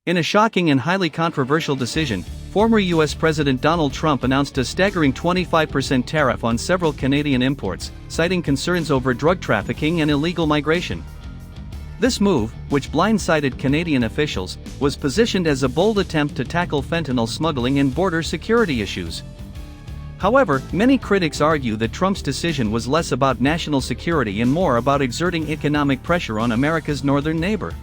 In a shocking and highly controversial decision, former U.S. President Donald Trump announced a staggering 25% tariff on several Canadian imports, citing concerns over drug trafficking and illegal migration. This move, which blindsided Canadian officials, was positioned as a bold attempt to tackle fentanyl smuggling and border security issues. However, many critics argue that Trump's decision was less about national security and more about exerting economic pressure on America's northern neighbor.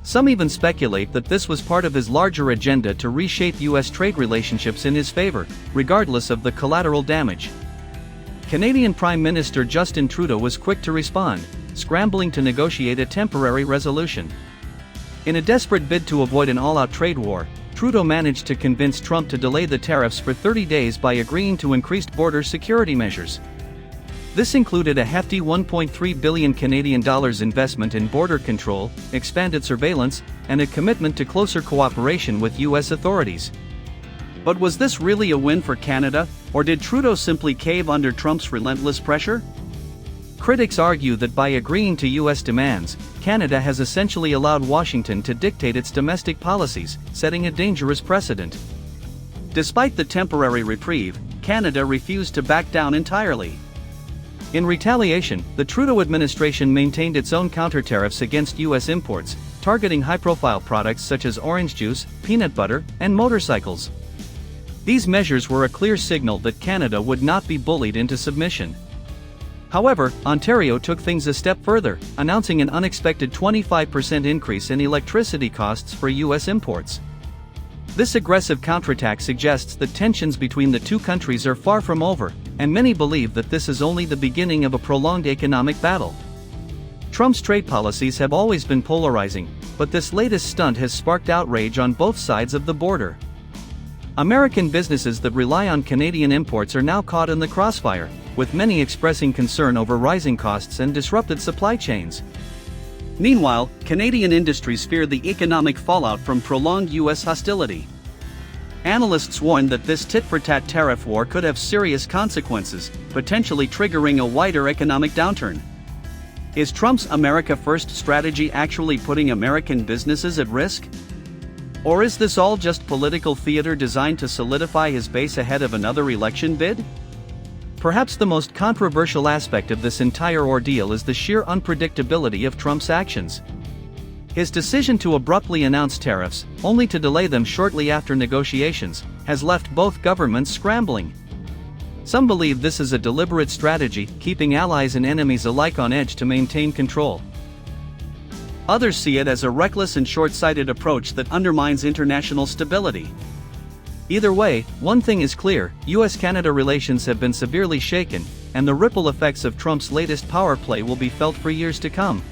Some even speculate that this was part of his larger agenda to reshape U.S. trade relationships in his favor, regardless of the collateral damage. Canadian Prime Minister Justin Trudeau was quick to respond, scrambling to negotiate a temporary resolution. In a desperate bid to avoid an all-out trade war, Trudeau managed to convince Trump to delay the tariffs for 30 days by agreeing to increased border security measures. This included a hefty $1.3 billion Canadian dollars investment in border control, expanded surveillance, and a commitment to closer cooperation with U.S. authorities. But was this really a win for Canada, or did Trudeau simply cave under Trump's relentless pressure? Critics argue that by agreeing to U.S. demands, Canada has essentially allowed Washington to dictate its domestic policies, setting a dangerous precedent. Despite the temporary reprieve, Canada refused to back down entirely. In retaliation, the Trudeau administration maintained its own counter-tariffs against U.S. imports, targeting high-profile products such as orange juice, peanut butter, and motorcycles. These measures were a clear signal that Canada would not be bullied into submission. However, Ontario took things a step further, announcing an unexpected 25% increase in electricity costs for U.S. imports. This aggressive counterattack suggests that tensions between the two countries are far from over, and many believe that this is only the beginning of a prolonged economic battle. Trump's trade policies have always been polarizing, but this latest stunt has sparked outrage on both sides of the border. American businesses that rely on Canadian imports are now caught in the crossfire, with many expressing concern over rising costs and disrupted supply chains. Meanwhile, Canadian industries fear the economic fallout from prolonged U.S. hostility. Analysts warn that this tit-for-tat tariff war could have serious consequences, potentially triggering a wider economic downturn. Is Trump's America First strategy actually putting American businesses at risk? Or is this all just political theater designed to solidify his base ahead of another election bid? Perhaps the most controversial aspect of this entire ordeal is the sheer unpredictability of Trump's actions. His decision to abruptly announce tariffs, only to delay them shortly after negotiations, has left both governments scrambling. Some believe this is a deliberate strategy, keeping allies and enemies alike on edge to maintain control. Others see it as a reckless and short-sighted approach that undermines international stability. Either way, one thing is clear: U.S.-Canada relations have been severely shaken, and the ripple effects of Trump's latest power play will be felt for years to come.